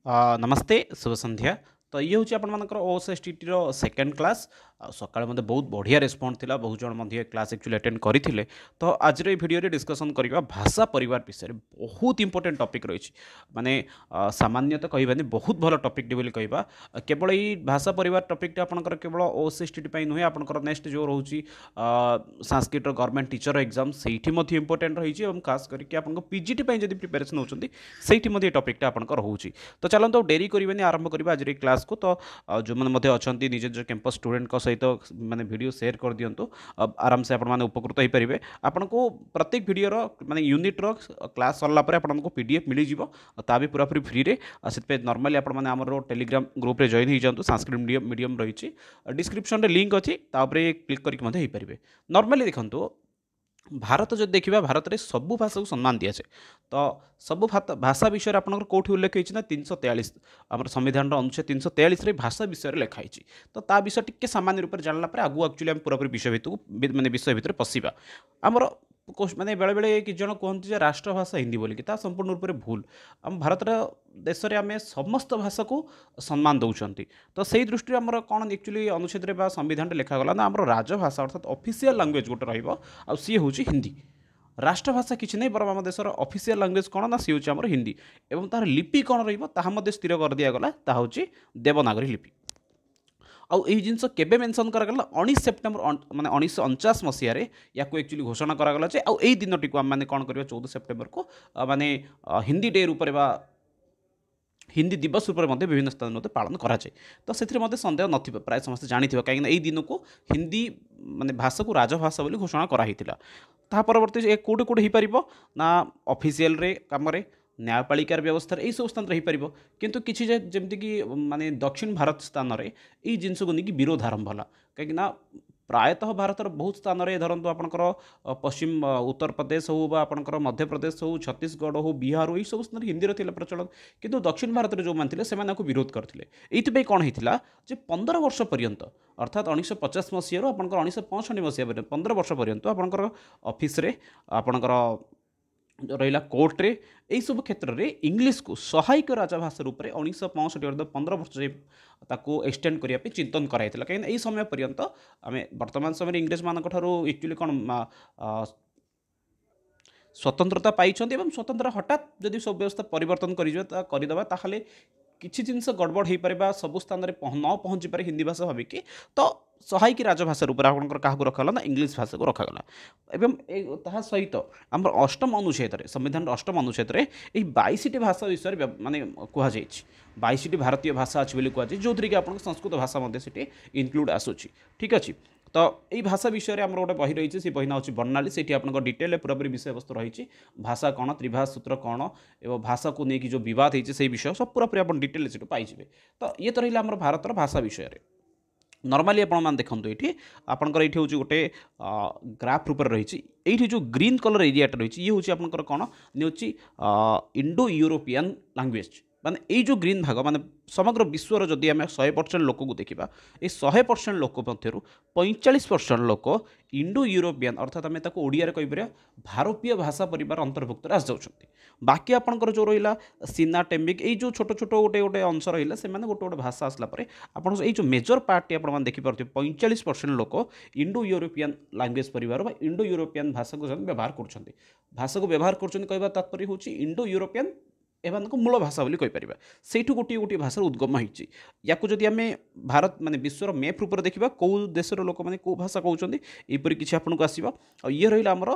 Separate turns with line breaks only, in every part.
नमस्ते शुभ संध्या। तो ये हूँ आपर ओएसएसटी रो सेकेंड क्लास। सकाଳେ मते बहुत बढ़िया रेस्पॉन्ड थिला, बहुत जन मध्य क्लास एक्चुअली अटेंड करथिले। तो आज रे वीडियो रे डिस्कशन करबा भाषा परिवार विषय रे। बहुत इंपोर्टेंट टॉपिक रही माने सामान्यतः कहबानी बहुत भल टॉपिक टे बोली कहबा। केवल ई भाषा परिवार टॉपिक टे आपनकर केवल ओएसएसटी पई नुहे, आपनकर नेक्स्ट जो रहउची संस्कृत गवर्नमेंट टीचर एग्जाम सेठी मध्य इंपोर्टेंट रही एवं खास करके आपन पीजीटी पई जदी प्रिपरेशन होचंती सेठी मध्य टॉपिक टा आपनकर रहउची। तो चलते डेरी करेंगे, आरंभ करवा आज क्लास को। तो जो मैंने अच्छा निज निज कैंपस स्टूडेंट सहित मैंने वीडियो शेयर कर दिंतु, आराम से आपने उपकृत हो पारे। आपन को प्रत्येक वीडियो माने यूनिट रो क्लास सरला आपको पीडीएफ मिल जाए भी पूरा पूरी फ्री रे। से नॉर्मली आपमर टेलीग्राम ग्रुप रे जॉइन हो जातु। संस्कृत मीडियम रही डिस्क्रिप्शन रे लिंक अच्छी, क्लिक करके नॉर्मली देखो भारत जो देखा भारत में सबू भाषा को सम्मान दिया जाए। तो सबू भाषा विषय आप कौटी उल्लेख होना 343 आम संविधान अनुच्छेद 343 भाषा विषय लिखाई। तो ता विषय टी सामान्य रूप से जानला आगू एक्चुअली आम पूरा पूरी विषय भितर माने विषय भितर पशिबा। आमर माने बेले बेले कि जन कहते राष्ट्रभाषा हिंदी बोलिकी, संपूर्ण रूप से भूल। आम भारत देश में आम समस्त भाषा को सम्मान दौरान। तो से दृष्टि आमर कौन एक्चुअली अनुच्छेद संविधान लिखागला ना, आम राजभाषा अर्थात ऑफिशियल लैंग्वेज गोटे सी हूँ हिंदी। राष्ट्रभाषा किसी नहीं, बरम आम देशर ऑफिशियल लैंग्वेज कौन ना सी हूँ आमर हिंदी। एवं तार लिपि कौन रहा स्थिर कर दिगला, ता हूँ देवनागरी लिपि। आउ यही जिनस केबे मेंशन करागला 19 सेप्टेम्बर माने 1949 मसीह या एक्चुअली घोषणा करागला जे आउ एई दिनटी को आम कौन करबा 14 सेप्टेम्बर को माने हिंदी डे रूप बा हिंदी दिवस रूप में विभिन्न स्थान में पालन कराए। तो से सन्देह न प्राय समस्त जानी कहीं दिन को हिंदी माने भाषा को राजभाषा बोली घोषणा कराई। ता परवर्ती ए कौटे कौटे हो पार ना ऑफिशियल रे काम रे न्यायपालिकार व्यवस्था यही सब स्थान रहीपर, किंतु किसी जमती कि माने दक्षिण भारत स्थान में यही जिनस को लेकिन विरोध आरंभ है। कहीं प्रायतः भारतर बहुत स्थान में धरतु आपंकर पश्चिम उत्तर प्रदेश हो आपंकर मध्य प्रदेश हो छत्तीसगढ़ हो बिहार हो, यही सब स्थान हिंदी प्रचलन, किंतु दक्षिण भारत में जो मैंने से विरोध करते। ये कौन होता जे 15 वर्ष पर्यंत अर्थात 1950 मसीह आपंकर 1965 मसीह 15 वर्ष पर्यंत आपंकर ऑफिस रे आपंकर रहा कोर्ट रे यही सब क्षेत्र में इंग्लीश को सहायक राजभाषा रूप में 1965 15 वर्ष ताको एक्सटेंड करने चिंतन कराई। कहीं यही समय पर्यंत आम वर्तमान समय इंग्रेज मान एक्चुअली कौन स्वतंत्रता पाई, स्वतंत्र हठात जदि सब व्यवस्था परिवर्तन करदे ताहले किसी जिनस गड़बड़ हो पारे, सब स्थान में न पहुँची पारे हिंदी भाषा भाविकी। तो सहायक राजभाषा रूप में क्या रखाला ना इंग्लीश भाषा को रखागला। एवं सहित आम अष्टम अनुच्छेद संविधान अष्टम अनुच्छेद यही 22 भाषा विषय माने कहुई 22 भारतीय भाषा अच्छी कहुए, जो थी कि आप संस्कृत भाषा से इनक्लूड आसूँ। ठीक अच्छे। तो यही भाषा विषय में आम गोटे बही रही है, बही ना हूँ बर्णाली। से आप डिटेल पूरापूरी विषय वस्तु रही भाषा कौन त्रिभाष सूत्र कौन एवं भाषा को लेकिन जो बद होती से विषय सब पूरापूरी आप डिटेल से पाइबे। तो ये तो रहा आम भारत भाषा विषय में। नॉर्मली आपन देखो ये आपंकर ये हूँ गोटे ग्राफ रूप रही ये जो ग्रीन कलर एरियाटा रही ये हूँ आपंकर कौन हूँ इंडो यूरोपियन लैंग्वेज माने ये जो ग्रीन भाग माने समग्र विश्वर जदि आम 100% लोक को देखा ये 100% लोक मध्य 45% लोक इंडो यूरोपियन अर्थात आम ओडिया कहीपर भारतीय भाषा परिवार अंतर्भुक्त आस जाऊँच। बाकी आपंकर जो रहा सीना टेम्बिक ये जो छोट छोट गोटे गोटे अंश रहा से गोटे गोटे भाषा आसला आप जो मेजर पार्टी आप देखिपे 45% लोक इंडो यूरोपियन लैंग्वेज परिवार इंडो यूरोपियन भाषा को व्यवहार कर भाषा को व्यवहार कर तात्पर्य हूँ इंडो यूरोपियन एमान को मूल भाषा बोली कहीपर से गोटे गोटे भाषा उद्गम होती। या जदि आम भारत माने विश्वर मैप रूप देखा कौ देशर लोक मैंने कौ भाषा कहते यहपरी किसी आपको आसो। ये रहा आमर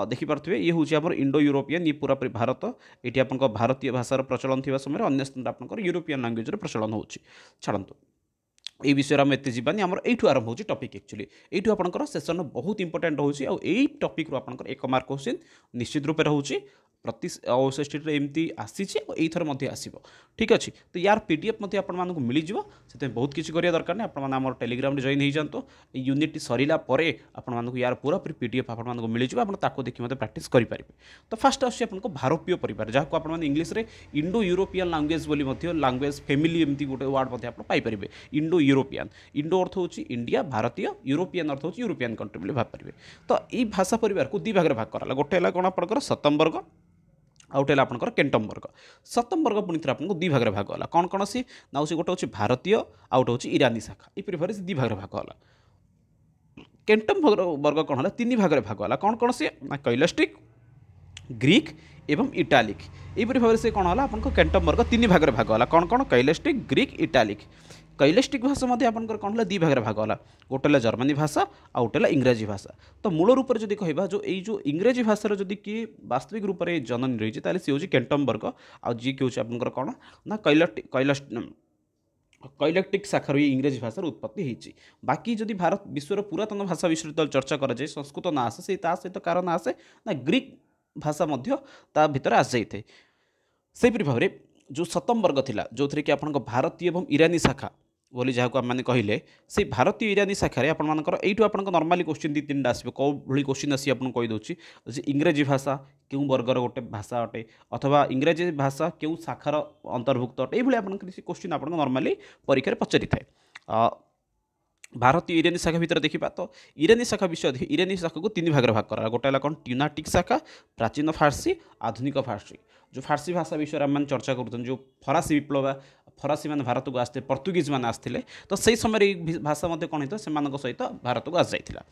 देखिपे ये हूँ आम इंडो यूरोपियन ये पूरापूरी भारत ये आप भारतीय भाषार प्रचलन थी समय अन्य स्थान आप यूरोपियन लैंग्वेज प्रचलन हो छाड़ू। ये विषय में एत जानी आम यू आरंभ हो टॉपिक एक्चुअली यू आपंकर सेसन बहुत इंपोर्टेंट रोचे। टॉपिक रू आप 1 मार्क क्वेश्चन निश्चित रूप रोचे प्रति ओएसएसटी एमती आसी थर आसो। ठीक अच्छे। तो यार पीडीएफ आपको मिल जाए बहुत किसी करिया दरकार नहीं। आपम टेलीग्राम जॉइन हो जातु यूनिट सरला आपको यार पूरा पूरी पीडीएफ आपको मिल जाए आपको देखिए प्रैक्टिस करेंगे। तो फास्ट आपको भारतीय परिवार जहाँ को आप इंग्लीश रे इंडो यूरोपियन लैंग्वेज बोली लैंग्वेज फैमिली एमती गोटे वार्ड आप पाइपर इंडो यूरोपियन इंडो अर्थ हूँ इंडिया भारतीय यूरोपियन अर्थ हूँ यूरोपियन कंट्री भाग पारे। तो ये भाषा परिवार को 2 भाग में भाग कराला गोटे है कौन आपंकर 7 वर्ग आउट है आपंकर केंटम वर्ग सतम वर्ग पुणी थे आपको दुई भाग में भाग गला कौन कौन सी ना सी गोटे हूँ भारतीय आउट हूँ ईरानी शाखा यपरी भाव दुई भाग में भाग गला केंटम वर्ग कौन है तीन भाग में भाग गला कौन कौन सी ना कैलेस्टिक ग्रीक एवं इटालिक यपरी भाव से कौन है आपको केंटम वर्ग तीन भाग में भाग गला कौन कौन कैलेस्टिक ग्रीक इटालिक कैलेस्टिक भाषा आपंकर कौन है दुई भाग में भाग गला गोटे जर्मनी भाषा आउट है इंग्राजी भाषा तो मूल रूप से जब कह जो इंग्राजी भाषार जब किए वास्तविक रूप से जननी रही है सी हूँ केंटम वर्ग आ जी कि हूँ आपंकर कौन ना कैलेक्टिक शाखार ये इंग्राजी भाषार उत्पत्ति होती बाकी जदि भारत विश्वर पुरातन भाषा विषय चर्चा कराए संस्कृत ना आसे से सहित कार ना आसे ना ग्रीक भाषा ता भीतर आसी जाए से भाव में जो सतम वर्ग थिला जो थी कि आप भारतीय एवं ईरानी शाखा बोली जहाँ को आम कहले से भारतीय ईरानी शाखार आपर यू आप नर्माली क्वेश्चन दी तीन आसो कौ भाई क्वेश्चन आसी आपको कहीदे इंग्राजी भाषा क्यों वर्गर गोटे भाषा अटे अथवा इंग्राजी भाषा क्यों शाखार अंतर्भुक्त अटे ये आप क्वेश्चन आप नर्माली परीक्षा पचारि थाए भारतीय ईरानी शाखा भितर देखा तो ईरानी शाखा विषय ईरानी शाखा को तीन भाग में भाग करा गोटे है कौन ट्यूनाटिक शाखा प्राचीन फारसी आधुनिक फारसी जो फारसी भाषा विषय आम चर्चा कर जो फरासी विप्लव फरासी मैंने भारत को आसते पर्तुगीज मैंने आसते तो सही समय भाषा कौन होता से सहित भारत को आसी जाता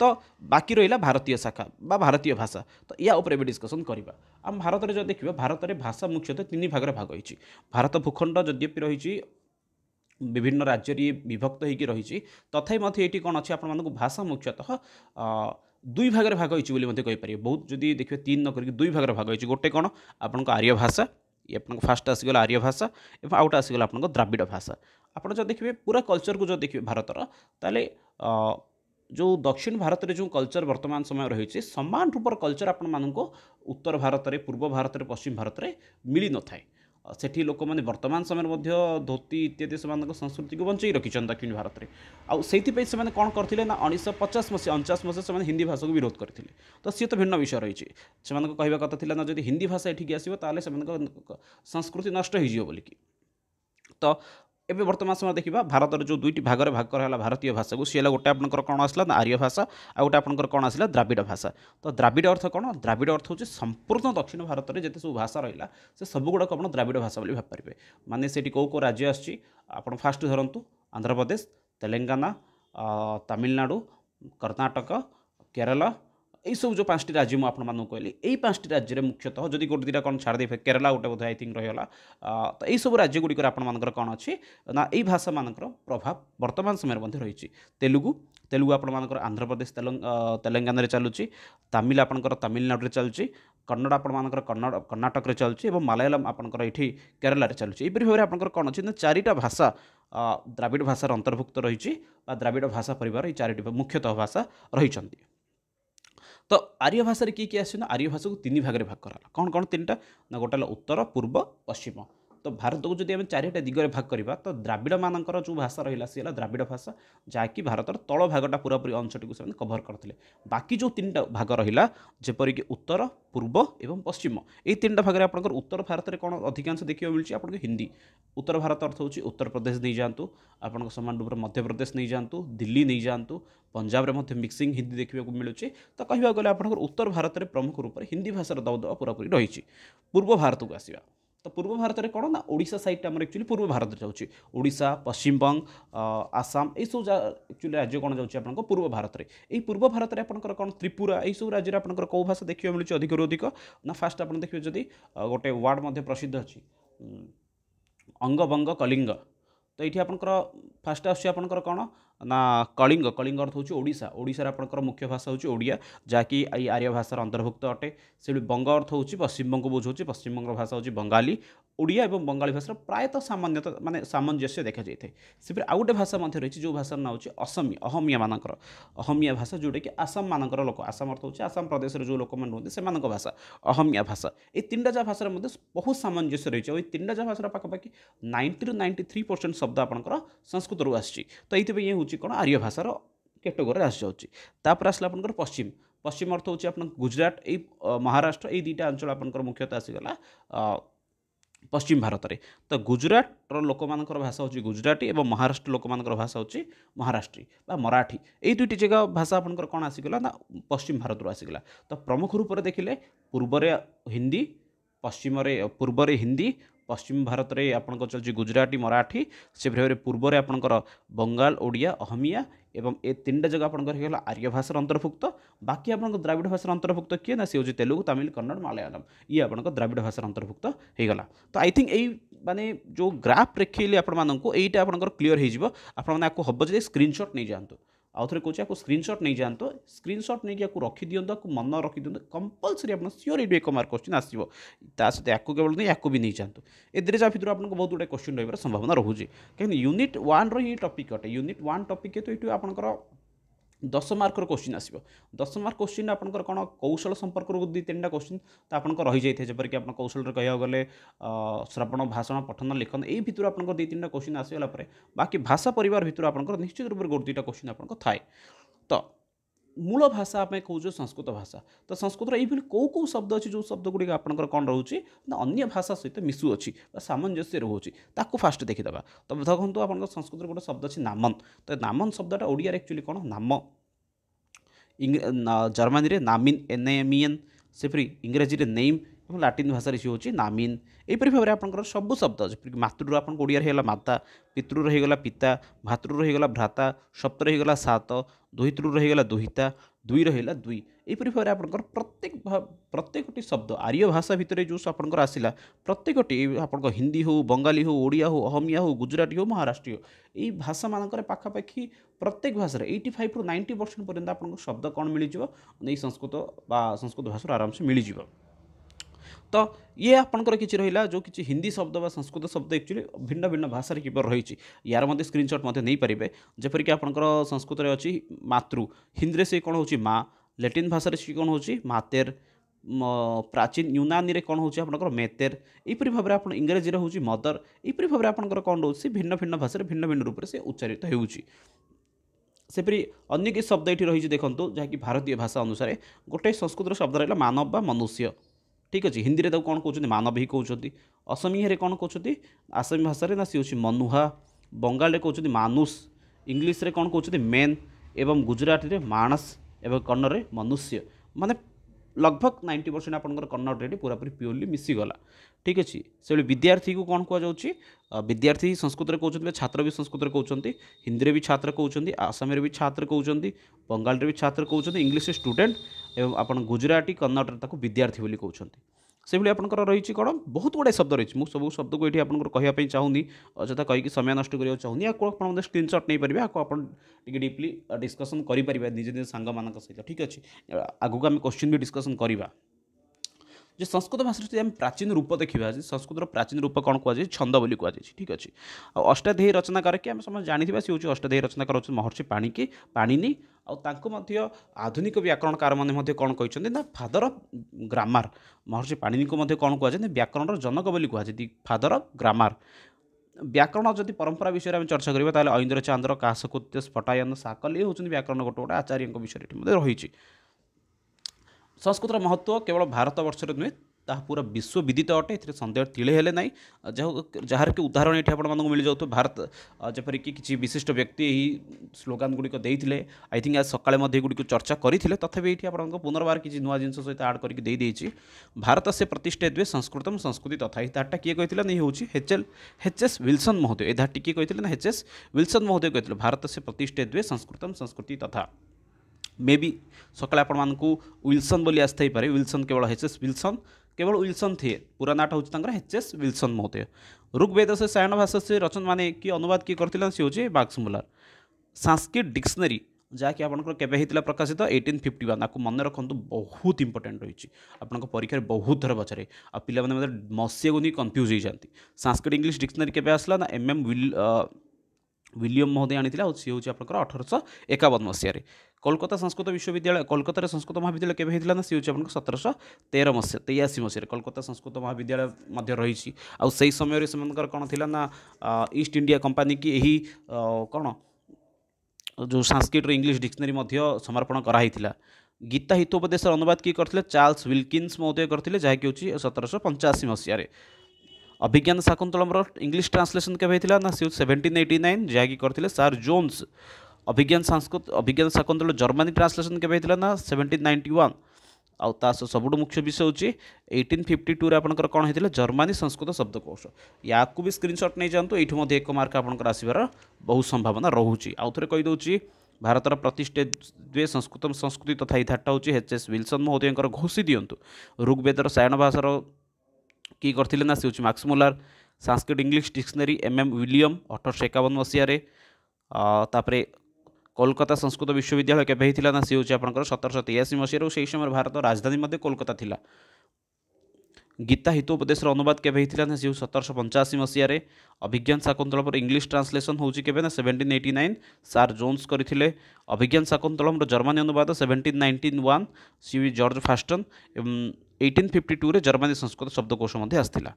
तो बाकी रहा भारतीय शाखा बा भारतीय भाषा तो या उपर भी डिस्कसन करवा आम भारत में जो देखा भारत में भाषा मुख्यतः तीन भाग में भाग होती भारत भूखंड यद्यपि रही विभिन्न राज्य विभक्त होकर रही तथापि ये कौन अच्छे आपको भाषा मुख्यतः दुई भाग में भाग होती बहुत जदि देखिए तीन न करके दुई भाग में भाग होती गोटे कौन आपको आर्य भाषा ये आपको फास्ट आसीगला आर्य भाषा और आउट आसीगला आपको द्राविड़ भाषा आप जो देखिए पूरा कल्चर को जो देखिए भारतर ताले जो दक्षिण भारत में जो कल्चर वर्तमान समय रही समान रूपर कल्चर आपण उत्तर भारत में पूर्व भारत में पश्चिम भारत में मिल न थाए सेठी लोक मैंने वर्तमान समय धोती इत्यादि से संस्कृति को बंचाई रखिंट दक्षिण भारत में आउ से कौन करते ना 1950 मसीहा 49 मसीहा से हिंदी भाषा को विरोध करते तो सी तो भिन्न विषय रही है कहवा कथा ना जब हिंदी भाषा ये आसो ताले संस्कृति नष्ट हो बोलिकी तो एवं वर्तमान समय देखा भारत जो दुईटी भाग में भाग कराला भारतीय भाषा को सी गोटे आपंकर कौन आसला ना आर्य भाषा आ गोटे आपंकर कौन आसला द्राविड़ भाषा तो द्राविड़ अर्थ कौन द्राविड़ अर्थ हूँ संपूर्ण दक्षिण भारत में जिते सब भाषा रहा से सब गुड़ाक आप द्राविड़ भाषा भाव पारे माने से कौ कौ राज्य आप फास्ट धरतु आंध्र प्रदेश तेलंगाना तमिलनाडु कर्णाटक केरला यही सब जो 5टी राज्य मुझे कहली यही 5टी राज्य में मुख्यतः जदि गोटे दुटा कौन छाड़ दे केरला गोटे बोधे आई थिंक रहीगला तो यही सब राज्य गुड़िक आपर कौन अच्छी ना यही भाषा मान प्रभाव वर्तमान समय रही तेलुगु तेलुगु आपर आंध्र प्रदेश तेलंगाना चलुची तमिल आपंकर तमिलनाडु चलुची कन्नड़ आपर कर्णाटक में चलुची मलयालम आपंकर ये केरला चलुची यहीपरि भाव में आपंकर कौन अच्छी ना 4टा भाषा द्राविड़ भाषार अंतर्भुक्त रही द्राविड़ भाषा परिवार ये 4टी मुख्यतः भाषा रही तो आर्य भाषा किए आस आर्य भाषा को तीन भाग में भाग कराला कौन कौन 3टा ना गोटे उत्तर पूर्व पश्चिम तो भारत को जब 4टा दिगरे भाग करवा तो द्राविड़ मानकर जो भाषा रहा सी द्राविड़ भाषा जहाँकि भारतर तल भागटा पूरापूरी अंशटी को कभर करते बाकी जो 3टा भाग रहा जेपरिक उत्तर पूर्व एवं पश्चिम ये 3टा भाग में आपंकर उत्तर भारत में कौन अधिकांश देखा मिलूँ आपको हिंदी उत्तर भारत अर्थ होची उत्तर प्रदेश नहीं जातु आप समान रूप से मध्य प्रदेश नहीं जातु दिल्ली नहीं जातु पंजाब में मिक्सिंग हिंदी देखा मिलूँ तो कहवा गले आप उत्तर भारत में प्रमुख रूप से हिंदी भाषार दबदबा पूरापूरी रही पूर्व भारत को आसवा तो पूर्व भारत में कौन ना ओडिशा साइड आम एक्चुअली पूर्व भारत जाऊँगी ओडिशा पश्चिमबंग आसाम यही सब एक्चुअली राज्य कौन जाऊँगी आप पूर्व भारत में यही पूर्व भारत में आपंकर कौन त्रिपुरा यही सब राज्य में आपंकर कौ भाषा देखा मिलूँ अधिकरू अधिक ना फास्ट आप देखिए जदि गोटे वार्ड प्रसिद्ध अच्छी अंगबंग कलिंग तो ये आपंकर फास्ट आसकर कौन ना कलिंग कलिंग अर्थ हूँ ओडिशा ओडिशा आपंकर मुख्य भाषा हूँ ओडिया जहाँकि आर्य भाषार अंतर्भुक्त अटे से बंग अर्थ हूँ पश्चिमबंग बुझाऊँ पश्चिमबंग भाषा हूँ बंगाली ओडिया और बंगाली भाषा प्रायतः सामान्यता माने सामंजस्य देखा जाए से आउ गोटे भाषा रही जो भाषार ना हूँ असमिया अहमिया मानकर अहमिया भाषा जोटा कि आसाम मानकर लोक आसाम अर्थ हूँ आसाम प्रदेश जो लोक मैंने रुहते से भाषा अहमिया भाषा ये 3टा जा भाषार बहुत सामंजस्य रही है 3टा जा भाषार पाखापाखि 90 ରୁ 93% शब्द आपंकर संस्कृत रू आसी तो ये ये हूँ कौन आर्य भाषार कैटेगोरी आसी जाऊँगी आसला आपंकर पश्चिम पश्चिम अर्थ हूँ आप गुजरात ये महाराष्ट्र ये 2टा अंचल आपंकर मुख्यतः आसीगला पश्चिम भारत में तो गुजरात लोक मानकर भाषा हूँ गुजराती और महाराष्ट्र लोक मानकर भाषा हूँ महाराष्ट्री बा मराठी ये 2टी जगह भाषा आपंकर कौन आसीगला ना पश्चिम भारत आसीगला तो प्रमुख रूप से देखिले पूर्व हिंदी पश्चिम पूर्व हिंदी, पश्चिम भारत में आपंकर चलती गुजराटी मराठी, से भाव में पूर्व आपंकर बंगाल ओडिया अहमिया एवं ए तीन जगह आपंकर आर्य भाषार अंतर्भुक्त। बाकी आप द्राविड़ भाषार अंतर्भुक्त किए ना सी हूँ तेलुगु तमिल कन्नड़ मलयालम, ये आप द्राविड़ भाषार अंतर्भुक्त होगा। तो आई थिंक यही माने जो ग्राफ देखिए आपको यहीटा आपंकर क्लीयर हो आपको हम जब स्क्रीनशॉट नहीं जातु आउ थे कौन आपको स्क्रीनशॉट नहीं जातु स्क्रीनशॉट नहीं रखी दिंतु आपको मन रखी दिंतु कंपलसरी आप सियोर ये 1 मार्क क्वेश्चन आसो सहित आपको केवल नहीं आपको भी नहीं जातु ए जा भितर आपको बहुत गुड़ा क्वेश्चन रही संभावना रोचे कहीं यूनिट 1 रो टॉपिक अटे यूनिट 1 टॉपिक तो ये आपंकर 10 मार्कर क्वेश्चन आसो 10 मार्क क्वेश्चन आपंकर कौन कौशल संपर्क 2-3टा क्वेश्चन तो आप रही जाए जपरिक आप कौशल कह गले श्रवण भाषण पठन लिखन यही भितर आप 2-3टा क्वेश्चन आसगला बाकी भाषा परिवार भितर आप निश्चित रूप से 1-2टा क्वेश्चन आप थाए। तो मूल भाषा आम कौच संस्कृत भाषा तो संस्कृत ये कौ कौ शब्द अच्छी जो शब्द गुड़िक आपंकर कौन रोचे ना अन्य भाषा सहित मिसुअछि सामंजस्य रोचे ताकू फास्ट देखीदे। तो देखो आप संस्कृत गोटे शब्द अच्छी नामन तो नामन शब्दटा ओडिया एक्चुअली कौन नाम जर्मनी में नामिन एनेमियन सेपरी इंग्राजी में नेम और लाटिन भाषा सी हूँ नामिन यहीपरी भाव में आपंकर सब शब्द जपरिक मातृ आप ओडिया होगा माता पितृ रहीगला पिता भातृ रहीगला भ्राता सप्त रहीगला सात दुहितृ रहीगला दुहिता दुई रहीगला दुई यहीपरी भाव में आपंकर प्रत्येक शब्द आर्य भाषा भितर जो आपंकर आसला प्रत्येक आप हिंदी हो बंगाली हो ओडिया हो अहमिया हो गुजराती हो महाराष्ट्रीय यही भाषा मानकर पाखापाखि प्रत्येक भाषा 85 ରୁ 90% पर्यंत आपको शब्द कौन मिल जाए संस्कृत संस्कृत भाषा आराम से मिल जाए। तो ये आपंकर किसी रहा जो किसी हिंदी शब्द व संस्कृत शब्द एक्चुअली भिन्न भिन्न भाषा किपर रही यार मध्य स्क्रीनशॉट नहीं पारे जपरिक आपंकर संस्कृत में अच्छी मातृ हिंदी से कौन हो माँ लैटिन भाषा सी कौन हो मातेर प्राचीन यूनानी रे कौन हो आपंकर मेतेर यहीपरी भाव में आप इंग्राजी हूँ मदर यहीपरी भाव में आपंकर कौन रोचे भिन्न भिन्न भाषा भिन्न भिन्न रूप से उच्चारित होपरी अन्य कि शब्द ये रही देखो जहाँकि भारतीय भाषा अनुसार गोटे संस्कृत शब्द रहा मानव बा मनुष्य ठीक अच्छे हिंदी में कौन कहते मानव ही कहते असमिया कौन कहते आसामी भाषा ना सी हूँ मनुहा बंगाल कहते मानुष इंग्लीश रे कौन कहते मेन एवं गुजराती में मानस एवं कन्नड़ में मनुष्य माने लगभग 90% आपंकर कन्नड़ पूरापूरी प्योरली मिसीगला ठीक अच्छे से विद्यार्थी को कौन कहुच्छी विद्यार्थी संस्कृत कहते छात्र भी संस्कृत कहते हिंदी भी छात्र कहते आसामी भी छात्र कहते बंगाल भी छात्र कहते इंग्लीश स्टूडेंट एवं आप गुजराती कन्नड़ विद्यार्थी बोली कहते से आपंकर रही कौन बहुत गुड़ाए शब्द रही मुझे सब शब्द को ये आपको कहवाई चाहूनी अଯଥା कहीकि समय नष्ट करने चाहूनी आपको स्क्रीनशॉट नहीं पारे आपको डीपली डिस्कसन करें निज निज सांग मान सहित ठीक अच्छे आगू आम क्वेश्चन भी डिस्कसन करवा जो संस्कृत भाषा से प्राचीन रूप देखा संस्कृत प्राचीन रूप कौन कहुए छंद बोली कहुए ठीक अच्छे अष्टाध्यायी रचनाकार कि आम समझ जानी सी हूँ अष्टाध्यायी रचनाकार हूँ महर्षि पाणिनि आधुनिक व्याकरणकार मैंने कौन कहते ना फादर ऑफ ग्रामर महर्षि पाणिनि को कौन कहुए व्याकरण जनक बोली कहुए फादर ऑफ ग्रामर व्याकरण जदि परंपरा विषय में चर्चा करें ऐन्द्र चांद्र काशकुत्य स्फटायन साकल ये हूँ व्याकरण गोटे गोटे आचार्य विषय रही संस्कृत महत्व केवल भारत वर्ष नुहे ताहा पूरा विश्व विदित अटे ए सन्देह तिले हेले ना जार कि उदाहरण ये आपको मिल जाऊ भारत जपरिक किसी विशिष्ट व्यक्ति यही स्लोगान गुड़िक देते आई थिंक आज सकाଳେ गुड़िक चर्चा करते तथापि ये आपको पुनर्बार किसी नुआ जिन सहित आड करके भारत से प्रतिष्ठित हुए संस्कृतम संस्कृति तथा धारटा किए कहते नहीं हूँ एच.एस. विल्सन महोदय ये धारटी किए कहते ना एच.एस. विल्सन महोदय कहते भारत से प्रतिष्ठित हुए संस्कृतम संस्कृति तथा मे बी सकाଳେ आपको विल्सन बोली आसथाई पारे विल्सन केवल एच.एस. विल्सन केवल विल्सन थे पूरा नाटा हूँ एच.एस. विल्सन महोदय ऋग्वेद से सायण भाषा से रचना माने कि अनुवाद किए करथिला से हूँ मैक्समुलर संस्कृत डिक्शनरी जहाँकि आपंकर केवे होता प्रकाशित 1851 आपको मन रखु बहुत इंपोर्टेंट रही आपंक परीक्षा बहुत थर पचारे आ पिला मसीहा को नहीं कन्फ्यूज हो जाती संस्कृत इंग्लिश डिक्शनरी केवे आसला ना एम विलियम महोदय आनी सी हूँ आप 1851 मसीह कोलकाता संस्कृत विश्वविद्यालय कोलकाता संस्कृत महाविद्यालय केवे होता ना सी हूँ आप 1713 मसीहा 83 मसीह कोलकाता संस्कृत महाविद्यालय रही आई समय कौन थी ना ईस्ट इंडिया कंपानी की यही कौन जो संस्कृत इंग्लिश डिक्शनरी समर्पण कराई गीता हितोपदेश अनुवाद किए करथिले चार्ल्स विल्किन्स महोदय करथिले जहाँकि हूँ 1785 मसीह अभिज्ञान शाकुंतलम इंग्लिश ट्रांसलेशन केवे होता ना सी 1789 जहाँकि करथिले सर जोन्स अभिज्ञान शाकुंतल जर्मनी ट्रांसलेशन केवे होता ना 1791 आउ ता सबुठ मुख्य विषय हूँ 1852 आपंकर कौन होता है जर्मानी संस्कृत शब्दकोश या भी स्क्रीनशॉट नहीं जातु ये एक मार्क आपंकर आसबार बहुत संभावना रोचे आउ थे कहीदे भारतर प्रतिष्ठित द्वे संस्कृत संस्कृति तथा ये धाटा हूँ एच.एस. विल्सन महोदय घोषी दिंतु ऋग्वेदर सायण भाषार किए करते ना सी हूँ Max Muller Sanskrit English dictionary M William 1851 मसीह कोलकाता संस्कृत विश्वविद्यालय केवे होता ना सी हूँ आप 1783 मसीह से समय भारत राजधानी कोलकाता थिला गीता हितोपदेश अनुवाद केवे होता ना सी 1785 मसीह अभिज्ञान शाकुंतलम पर इंग्लिश ट्रांसलेशन हूँ केवे ना 1789 सार जोन्स करथिले अभिज्ञान शाकुंतलम जर्मनी अनुवाद 1791 सी जॉर्ज फास्टन 1852 रे जर्मनी संस्कृत शब्दकोश आसाला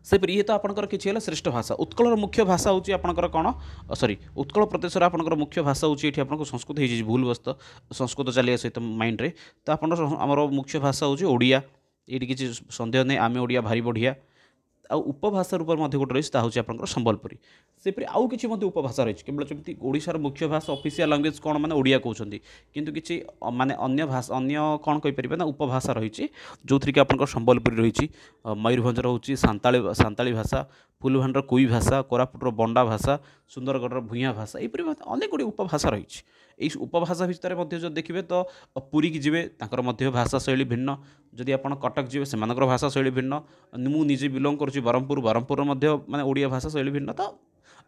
सेपरी ये तो आपंकर किसी है श्रेष्ठ भाषा उत्कलर मुख्य भाषा हूँ आपंकर कौन सॉरी उत्कल प्रदेशर आपंकर मुख्य भाषा हूँ ये आपको संस्कृत हो भूल बस्त संस्कृत चलिया सहित माइंड रे तो आमर मुख्य भाषा हूँ ओडिया ये किसी सन्देह नहीं आम ओडिया भारी बढ़िया आउ उपभाषा रूप में गोटे रही है आपंकर संबलपुरी सेपरी आउ कि उपभाषा रही केवल जमी ओडिशार मुख्य भाषा ऑफिशियल लैंग्वेज कौन माने ओडिया कहते किंतु किसी माने अन्य भाषा अन्य कौन कहीपर ना उपभाषा रही जो थी कि आपंकर संबलपुरी रही मयूरभंजर हूँ सांताली भाषा फुलभाणर कुई भाषा कोरापुटर बंडा भाषा सुंदरगढ़ भूया भाषा यहपरी अनेक गुड़ी उपभाषा रही यही उपभाषा भितर जो देखिए तो पुरी की जी तर भाषा शैली भिन्न जदि आप कटक जी से भाषा शैली भिन्न मुझे बिलंग कर ब्रह्मपुर माने ओडिया भाषा शैली भिन्न तो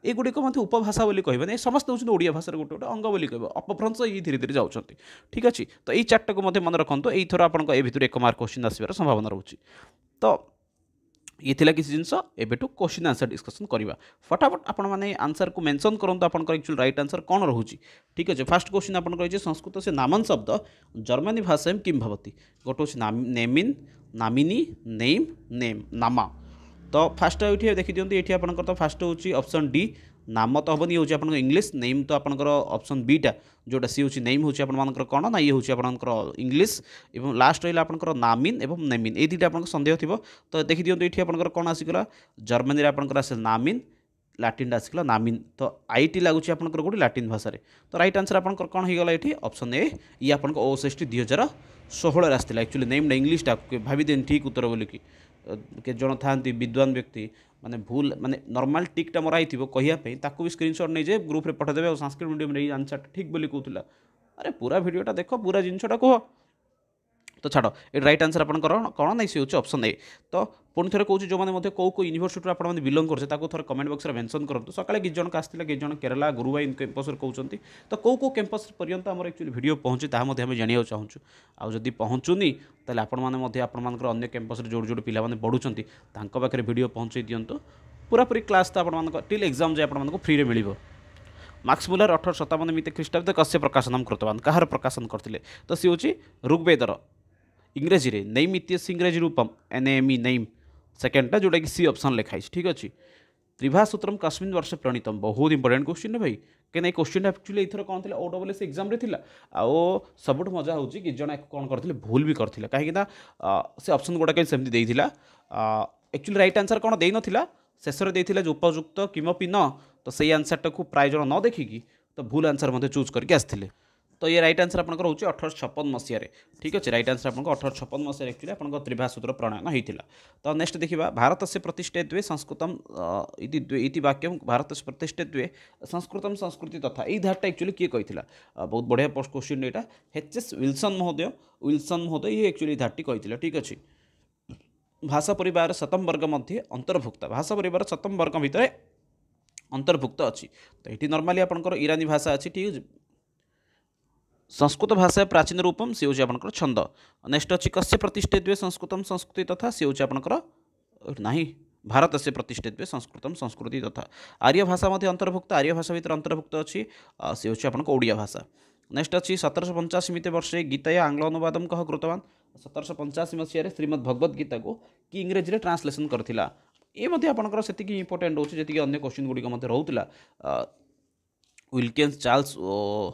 एगुड़िक उपभाषा बोली कहबे समस्त हूँ ओडिया भाषार गोटे गोटे अंग बोली कह अपभ्रंश ये धीरे धीरे जाऊँच ठीक अच्छे तो यही चार्टा को मन रखु यही थर आप एक मार्क क्वेश्चन आसबार संभावना रोचे तो ये थिला किसी जिनस एबेटू क्वेश्चन आंसर डिस्कसन करवा फटाफट आपण माने आंसर को मेंशन करंतु आपनकर एक्चुअल राइट आंसर कौन रहुची ठीक अच्छे फास्ट क्वेश्चन आपन कहिजे संस्कृत से नामन शब्द जर्मनी भाषा किम भवति गोटे हूँ नेमिन नामिनी नेम नेम नामा तो फास्ट ये देखी दिखाँ ये आपंकर तो फास्ट हूँ ऑप्शन डी नाम तो हेनी हूँ आप इंग्लीश नेम तो आपंकर ऑप्शन बीटा जोटा सी हूँ नेम हूँ आपर कौन ना ये हूँ आपर इंग्लीश और लास्ट रहा आपंकर नामिन और नेमिन ये दुटा आप सन्देह थी तो देखी दिखाँ ये आपंकर कौन आसीगला जर्मनी आपंकर आस नामिन लाटिन आसगला नामिन तो आईटी लगुच आपंकर गोटे लाटिन भाषा तो राइट आंसर आपंकर कौन होगा ये ऑप्शन ए ये आप OSST 2016 आसाला एक्चुअली नेम इंग्लीशटा भाई ठीक उत्तर बोलिकी के जन था विद्वान व्यक्ति माने भूल माने नॉर्मल टिकटा मराई कहियापी ताकू भी स्क्रीनशॉट नहीं जे ग्रुप रे पठादेवे और संस्कृत मीडियम रे आंसर ठीक बोली कहूला अरे पूरा वीडियोटा देख पूरा जिनटा कह तो छाड़ ये राइट आंसर आप कौन ना सी हूँ ऑप्शन ए तो पुणी थे कहूँ जो मैंने कौ यूनिवर्सिटी आपने बिलंग करते थोड़ा कमेंट बक्स में मेंशन करूँ सकाले किसी जन आसला किसी जन केरला गुरुवाई कैंपस कहते तो कौ कैंपस पर्यंत आम एक्चुअली वीडियो पहुँची तामें जाना चाहूँ आदि पहुँचुनी तेल आपर अन्य कैंपस जो जो पिला पढ़ुंट पाखे वीडियो पहुँचे दिंतु पूरापूरी क्लास तो आप टिल एग्जाम जाए आपको फ्री मिल मैक्स मुलर 1857 मिते ख्रीष्टाब्द कस्य प्रकाशनम कृतवान कहार प्रकाशन करते तो सी हूँ ऋग्वेदर इंग्रेजी रे नेम इत्यस इंग्रेजी रूपम NAME नेम सेकेंडटा जोटा कि सी ऑप्शन लिखाई ठीक अच्छे त्रिभा सूत्रम कस्मिन वर्ष प्रणीतम बहुत इंपोर्टेंट क्वेश्चन भाई कहीं क्वेश्चन एक्चुअली एथर कौन थी OSS एग्जाम रे थिला आओ सबुठ मजा हूँ कि जन कौन करते भूल भी करते कहीं से ऑप्शन गुड़ा कहीं सेमती देइथिला एक्चुअली राइट आंसर कौन दे नथिला शेष रे देइथिला जो उपयुक्त किमपि न तो सही आंसरटा को प्राय जन न देखिकी तो भूल आंसर मध्य चूज करके आसते तो ये राइट आंसर आपंकर हूँ 1856 मसीह ठीक अच्छे राइट आंसर आपको 1856 मसीह एक्चुअली आपको त्रिभा सूत्र प्रणयन होता तो नेक्स्ट देखा भारत से प्रतिष्ठित द्वे संस्कृतम इति वाक्यम भारत से प्रतिष्ठित द्वे संस्कृतम संस्कृति तथा यही धारटा एक्चुअली किए कही बहुत बढ़िया पोस्ट क्वेश्चन यहाँ H.S. विल्सन महोदय ये एक्चुअली धारटी कही ठीक अच्छे भाषा परिवार शतम वर्ग मध्य अंतर्भुक्त भाषा परिवार शतम वर्ग भितर अंतर्भुक्त अच्छी तो ये नॉर्मली आपंकर ईरानी भाषा अच्छी ठीक संस्कृत भाषा प्राचीन रूपम सी हूँ आपंकर छंद नेक्स्ट अच्छी कस्य प्रतिष्ठित हुए संस्कृतम संस्कृति तथा सी हूँ आपंकर ना भारत से प्रतिष्ठित हुए संस्कृतम संस्कृति तथा आर्य भाषा मध्य अंतर्भुक्त आर्य भाषा भितर अंतर्भुक्त अच्छी सी हूँ आप ओडिया भाषा नेक्स्ट अच्छी 1785 मिते वर्षे गीताया आंग्ल अनुवादम कह कृतवान 1785 मसीह श्रीमद् भगवद गीता को कि इंग्रेजी ट्रांसलेसन करथिला ये मध्य आपंकर से इंपोर्टेंट हो जी अन्य क्वेश्चन गुड़िक रोला विल्किन्स चार्ल्स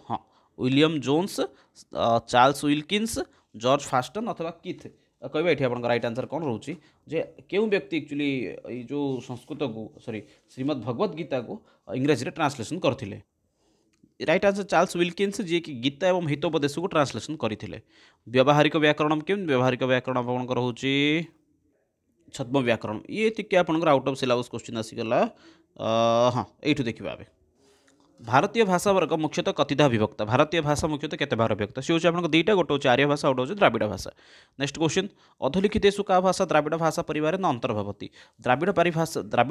हाँ William Jones Charles Wilkins George फास्टन अथवा किथ कहबे ये आप राइट आंसर कौन रोचे जे क्यों व्यक्ति एक्चुअली जो संस्कृत को सॉरी श्रीमद् भगवद गीता को इंग्रेजी ट्रांसलेसन करथिले राइट आंसर चार्ल्स विल्किन्स जी कि गीता एवं हितोपदेश को ट्रांसलेशन करते। व्यावहारिक व्याकरण केम व्यावहारिक व्याकरण आपंकर हूँ छद्म व्याकरण ये टिके आपंकर आउट ऑफ सिलेबस क्वेश्चन आसीगला। हाँ यू देखा ए भारतीय भाषा वर्ग मुख्यतः कतिधा विभक्त भारतीय भाषा मुख्यतः केते भार विभक्त सी हूँ आप दुईटा गोटे हूँ आर्य भाषा गोटे हूँ द्राविड़ भाषा। नेक्स्ट क्वेश्चन अधोलिखितेषु का भाषा द्राविड़ भाषा परिवार न अंतर्भवती द्राविड़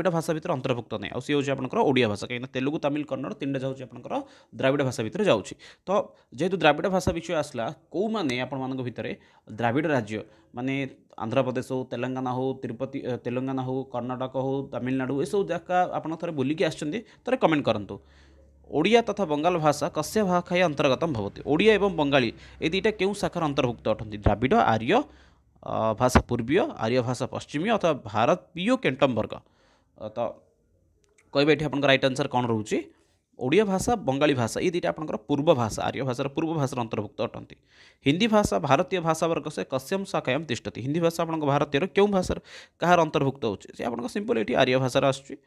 भाषा भितर अंतर्भुक्त नहीं आउ सी हूँ आपंकर ओडिया भाषा कहीं तेलुगु तमिल कन्नड़ तीन जाऊँगी आपंकर द्राविड़ भाषा भितर जाऊँगी। तो जेहेतु द्राविड़ भाषा विषय आसला कौ मैंने आपण भितर द्राविड़ राज्य माने आंध्र प्रदेश हो तेलंगाना हो तिरुपति तेलंगाना हो कर्णाटक हो तमिलनाडु ये सब जगह आप थे बुलिकी आसते कमेंट करूँ। ओडिया तथा बंगाल भाषा कस्य भाषाया अंतर्गतम भवति ओडिया एवं बंगाली ये दुईटा क्यों शाखार अंतर्भुक्त अटंती द्राविड़ आर्य भाषा पूर्वीय आर्य भाषा पश्चिमी अथवा भारतीय केंटम वर्ग। तो कहबे ये आपन राइट आंसर कौन रोचे ओडिया भाषा बंगाली भाषा ये दुईटा आपंकर पूर्व भाषा आर्य भाषार पूर्व भाषार अंतर्भुक्त अटंती। हिंदी भाषा भारतीय भाषा वर्ग से कस्यम शाखायां तिष्ठति हिंदी भाषा आपन भारतीय क्यों भाषार कहार अंतर्भुक्त होचे आपन सिंपल ये आर्य भाषार आसुची।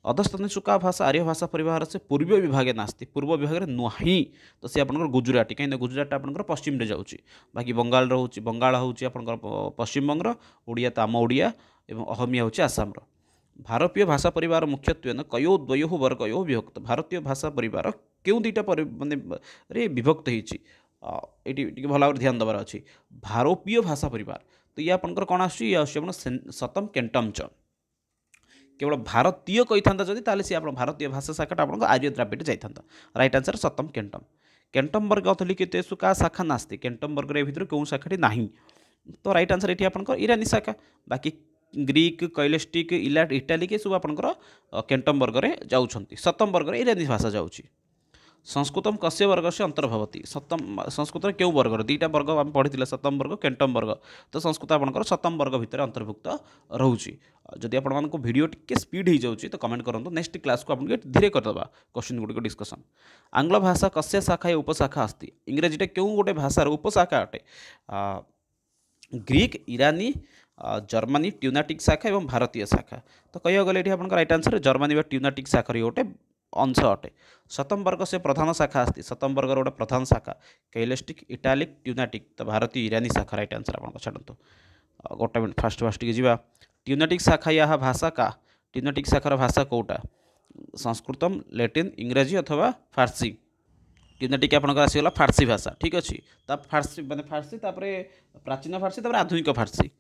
अधस्तनेषु का भाषा आर्य भाषा परिवार से पूर्व विभागे नास्ति पूर्व विभाग में नुही तो सी आपंकर गुजराटी कहीं गुजराट आपंकर पश्चिम में जाऊँगी बाकी बंगाल रोचे बंगाल हूँ आपंकर पश्चिम बंगर ओडिया तो आम ओडिया एवं अहमिया हूँ आसाम। भारतीय भाषा परिवार मुख्यत्व कयो द्वयो वर्गयो विभक्त भारतीय भाषा परिवार क्यों दुईटा मानने विभक्त होती भल भाव ध्यान देवार अच्छी भारतीय भाषा परिवार तो ये आपंकर कौन आसम सतम केंटम च केवल भारतीय कही था जदि सी आप भारतीय भाषा शाखा आप आर्य द्राविड़ जाता राइट आंसर सतम केंटम। केंटम वर्ग अथलिखितेषु का शाखा नास्ति केंटम वर्ग भर कौन शाखाटी ना तो राइट आंसर ये आपंकर ईरानी शाखा बाकी ग्रीक कैलेस्टिक इटालिक सब आपंकर केंटम वर्ग में जाऊँच सतम वर्ग में ईरानी भाषा जाऊँगी। संस्कृतम कस्य वर्ग से अंतर्भवती सतम संस्कृत क्यों वर्ग दुईटा वर्ग आम पढ़ी सतम वर्ग केंटम वर्ग तो संस्कृत आपंकर सतम वर्ग भितर अंतर्भुक्त रोचे। जदि आपण वीडियो टिके स्पीड हो जाऊँगी तो कमेंट करूँ नेक्स्ट क्लास को आपको धीरे करदे क्वेश्चन गुड़िक डिस्कसन। आंग्ल भाषा कस्य शाखा उपशाखा अस्ति इंग्रेजीटा क्यों गोटे भाषार उपशाखा अटे ग्रीक ईरानी जर्मनी ट्यूनाटिक शाखा एवं भारतीय शाखा तो कह गले ये आपंकर राइट आंसर जर्मनी व ट्यूनाटिक शाखा गोटे अंश अटे। सतम वर्ग से प्रधान शाखा अस्ति सतम वर्ग गोटे प्रधान शाखा कैलेस्टिक इटालिक ट्यूनाटिक तो भारतीय ईरानी शाखा राइट आंसर आप छाड़ू गोटे मिनट फास्ट फास्ट के जा ट्यूनाटिक शाखा या भाषा का ट्यूनाटिक शाखार भाषा कौटा संस्कृतम लैटिन इंग्राजी अथवा फारसी ट्यूनाटिक आपंकर आसीगला फारसी भाषा ठीक अच्छे फारसी मैंने फारसी प्राचीन फारसी आधुनिक फारसी।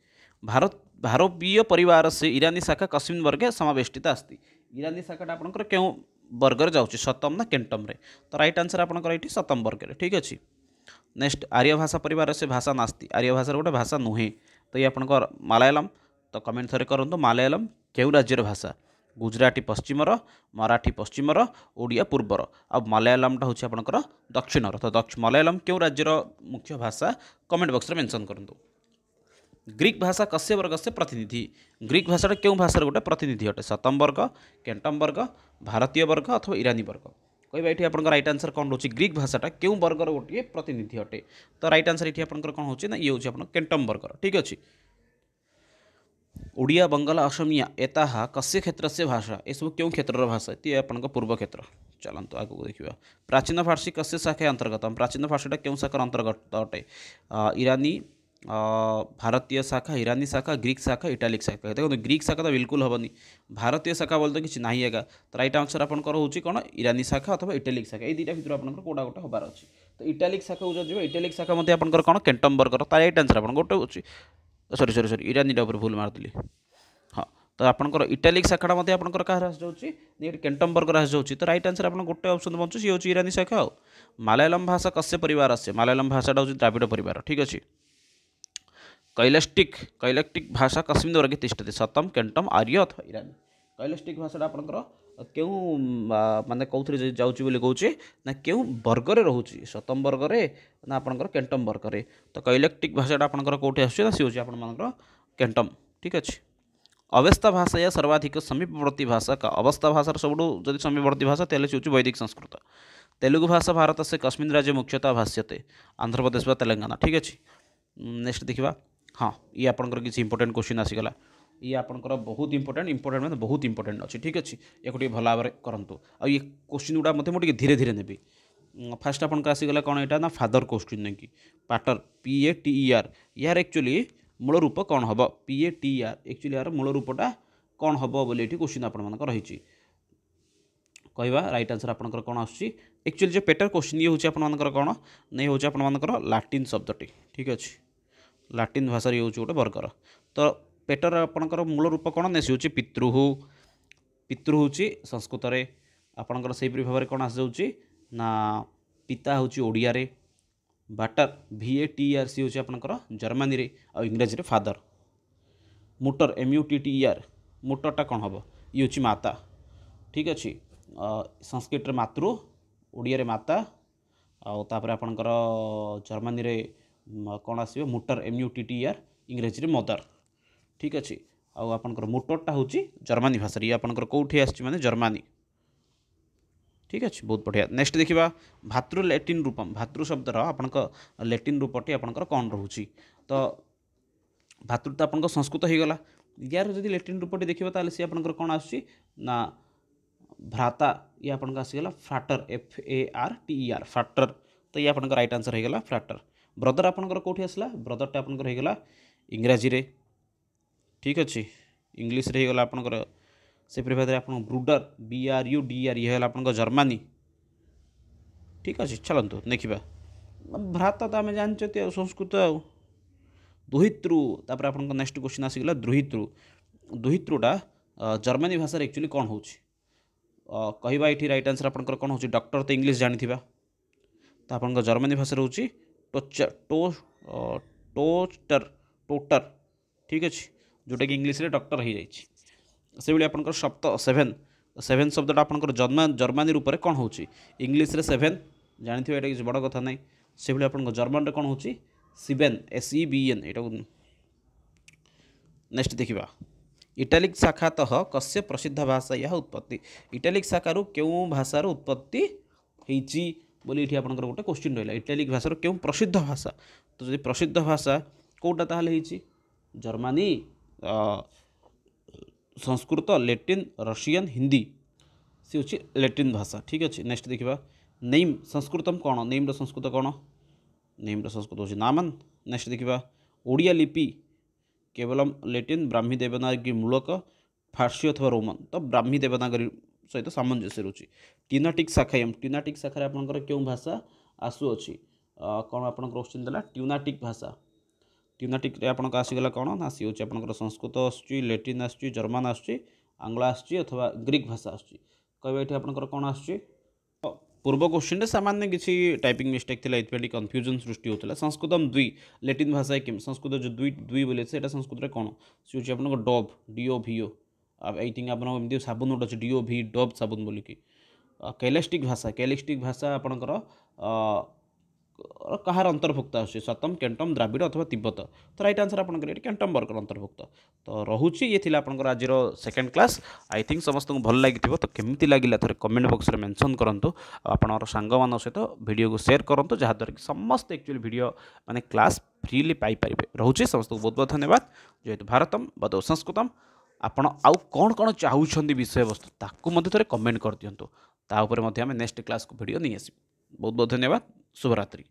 भारतीय परिवार से ईरानी शाखा कस्मिन् वर्गे समावेष्टित अस्ति ईरानी शाखा आपंकर क्यों वर्ग में जाऊँगी सतम ना केंटम रे तो राइट आंसर आपंकर ये सतम वर्ग में ठीक अच्छे। नेक्स्ट आर्य भाषा परिवार से भाषा नास्ति आर्य भाषा गोटे भाषा नुहे तो ये आपंकर मलयालम तो कमेंट थे करूँ मलयालम क्यों राज्यर भाषा गुजराटी पश्चिमर मराठी पश्चिमर ओडिया पूर्वर आ मलयालमटा हूँ आपंकर दक्षिणर तो मलयालम क्यों राज्यर मुख्य भाषा कमेंट बॉक्स में मेंशन करूँ। ग्रीक भाषा कस्य वर्ग से प्रतिनिधि ग्रीक भाषा क्यों भाषार गोटे प्रतिनिधि अटे सतम वर्ग केंटम वर्ग भारतीय वर्ग अथवा ईरानी वर्ग कहबा ये आपंकर राइट आंसर कौन रोचे ग्रीक भाषाटा क्यों वर्गर गोटे प्रतिनिधि अटे तो राइट आंसर ये आपंकर कौन होचे ना ये हूँ आप केंटम वर्गर ठीक अच्छे। ओडिया बंगाल असमिया एता कस्य क्षेत्र से भाषा ये सब क्यों क्षेत्र भाषा ये आपन पूर्व क्षेत्र चलते आगे देखा। प्राचीन फारसी कस्य शाखा अंतर्गत प्राचीन फारसीटा क्यों शाखार अंतर्गत अटे ईरानी भारतीय शाखा ईरानी शाखा ग्रीक शाखा इटालिक शाखा देखो ग्रीक शाखा तो बिल्कुल हेनी भारतीय शाखा बोलते किसी ना आएगा तो राइट आंसर आपंकर हूँ कौन ईरानी शाखा अथवा इटालिक शाखा ये दुईटा भर आपंकर कौटा गोटे हबार अच्छी तो इटालिक शाखा को जो इटालिक शाखा मध्य आपंकर कौन केंटम वर्गर तो राइट आंसर आप गोटे अच्छी सॉरी सॉरी सॉरी ईरानीटा भूल मारदी हाँ तो आपंकर इटालिक शाखा मध्य आपंकर कहाँ आस जाऊँगी केंटम वर्गर आस जाऊँगी तो राइट आंसर आप गोटे ऑप्शन बचुँ सी हूँ ईरानी शाखा आउ। मलयालम भाषा कस्य परिवार आसे मलयालम भाषाटा हूँ द्राविड़ परिवार ठीक अच्छे। कैलेक्टिक भाषा कस्मिन् वर्गे तिष्ठति सतम केंटम आर्य अथवा ईरानी कैलेस्टिक भाषाटा आपंकर क्यों माने कौन जाऊँगी बोली कौचे ना क्यों वर्ग में रोचे सतम वर्ग में ना आपंकर केंटम वर्ग में तो कैलेक्टिक भाषाटा आपंकर कौटे आसुच्छे सी हूँ आपंकर केंटम ठीक अच्छे। अवस्था भाषा या सर्वाधिक समीपवर्ती भाषा का अवस्था भाषार सब जब समीपवर्ती भाषा तेल से हूँ वैदिक संस्कृत। तेलुगु भाषा भारत से कस्मिन् राज्य मुख्यतः भाष्यते आंध्र प्रदेश व तेलंगाना ठीक अच्छे। नेक्स्ट देखा हाँ ये आपंकर किसी इंपोर्टेंट क्वेश्चन आसीगला ये आपंकर बहुत इंपोर्टेंट मतलब बहुत इंपोर्टेंट अच्छी ठीक अच्छे या भल भाव में करूँ आ ये क्वेश्चन गुड़ा मत मुझे धीरे धीरे नेबी फास्ट आपको आसीगला कौन यहाँ ना फादर क्वेश्चन नहीं कि पाटर PATER यार एक्चुअली मूल रूप कौन हम PATER एक्चुअली यार मूल रूपटा कौन हम बोली क्वेश्चन आप रही कहवा राइट आंसर आपंकर कौन एक्चुअली जो पेटर क्वेश्चन ये होकर कौन नहीं हूँ आपर लाटिन शब्दटी ठीक अच्छे लाटिन भाषा ये हूँ गोटे वर्गर तो पेटर आपंकर मूल रूप कौन ना सी हूँ पितृ पितृ हूँ संस्कृत में आपंकर से भाव में कौन आसि ना पिता हूँ ओडिया रे बाटर VATER सी हूँ आपंकर जर्मानी रे आ इंग्राजी रे फादर मुटर MUTTER मुटरटा कौन हम ये हूँ माता ठीक अच्छे संस्कृत मातृ ओडिया रे माता आपर आपंकर जर्मानी रे कौन आसो मुटर MUTTER इंग्राजी रे मदर ठीक अच्छे आपंकर मुटरटा हूँ जर्मानी भाषा ये आपंकर कौटी आने जर्मानी ठीक अच्छे बहुत बढ़िया नेक्स्ट देखा भातृ लैटिन रूपम भातृ शब्दर आपण लैटिन रूपटी आपंकर कौन रोचे तो भातृ तो आपंकर संस्कृत हो गला यार जब लैटिन रूपटी देखा ताल सी आपंकर कौन आसुची ना भ्राता ये आपन आसीगला फ्राटर FARTER फ्राटर तो ये आपन राइट आंसर होगा फ्राटर ब्रदर आपंकर कौटी आसला ब्रदरटा आपंकर होगा इंग्राजी रे ठीक अच्छे इंग्लीश रे होगा आपंकर से भाव आप ब्रूडर BRUDER ये आपंकर जर्मानी ठीक अच्छे चलतु देखा भ्राता तो आम जानते संस्कृत दुहितृ तापर आप नेक्स्ट क्वेश्चन आसीगला दुहितृ दुहितृटा जर्मानी भाषा एक्चुअली कौन हो कहवा ये राइट आंसर आपंकर कौन हो डॉक्टर तो इंग्लीश जानी तो आप जर्मानी भाषा रोचे टोस्टर टोटर ठीक अच्छे जोटा कि इंग्लीश रे डॉक्टर हो जाए से भाई आपंकर सप्त सेभेन शब्दटा आपंकर जर्मानी रूप में कौन हो इंग्लीश रे सेभेन जानी ये किसी बड़ कथा नहीं से भाई आपंकर जर्मन रे कौन हो सिबेन SEBN यहाँ नेक्स्ट देखा इटालिक शाखातः कस्य प्रसिद्ध भाषा यह उत्पत्ति इटालिक शाखारू क्यों भाषार उत्पत्ति होती बोली ये आपंकर गोटे क्वेश्चन रहा इटालिक भाषार क्यों प्रसिद्ध भाषा तो जो प्रसिद्ध भाषा कौटा ताहले होती Germany Sanskrit Latin Russian Hindi सी हूँ लैटिन भाषा ठीक अच्छे नेक्स्ट देखा नेम संस्कृतम कौन नेम संस्कृत कौन नेम संस्कृत हूँ नामन नेक्स्ट देखा ओडिया लिपि केवलम लैटिन ब्राह्मी देवनागरी मूलक फारसी अथवा रोमन तो ब्राह्मी देवनागरी सहित सामंजस्य रोचे ट्यूनाटिक शाखायम ट्यूनाटिक शाखा आपंकर क्यों भाषा आसुअछि कौन आप क्वेश्चन देला ट्यूनाटिक भाषा ट्यूनाटिक आपन आसीगला कौन ना सी हूँ आपंकर संस्कृत आसूँ लैटिन आसूँ जर्मन आसूँ आंग्ल आसूँ अथवा ग्रीक भाषा आसूँ कहवा ये आपंकर कौन आसूँ पूर्व क्वेश्चन सामान्य किसी टाइपिंग मिस्टेक थी ये कन्फ्यूजन सृष्टि होता संस्कृतम द्वि लैटिन भाषा किम संस्कृत जो द्वि द्वि बोले से संस्कृत कौन सी हूँ आप डोव DOVO आई थिंक आप साबुन गोटे अच्छे DOV डोव साबुन बोलिकी कैलेस्टिक भाषा आपंकर कहार अंतर्भुक्त आसे सतम केंटम द्राविड़ अथवा तिब्बत तो राइट आंसर आपंकर ये केंटम वर्ग अंतर्भुक्त तो रोचे ये थी आपंकर आज सेकेंड क्लास आई थिंक समस्त को भल लगी तो केमती लगे थे कमेंट बॉक्स में मेंशन करूँ आपंकर सांग मान सहित वीडियो को शेयर करूँ जहाँद्वारा कि समस्त एक्चुअली वीडियो माने क्लास फ्रीली पाइपर रोचे समस्त को बहुत बहुत धन्यवाद जेहेतु भारतम बदौ संस्कृतम आपण आउ कौन कौन चाहूँगी विषय वस्तु ताकू थे कमेंट कर दिंतु तापर नेक्स्ट क्लास को वीडियो नहीं आस बहुत बहुत धन्यवाद शुभरात्रि।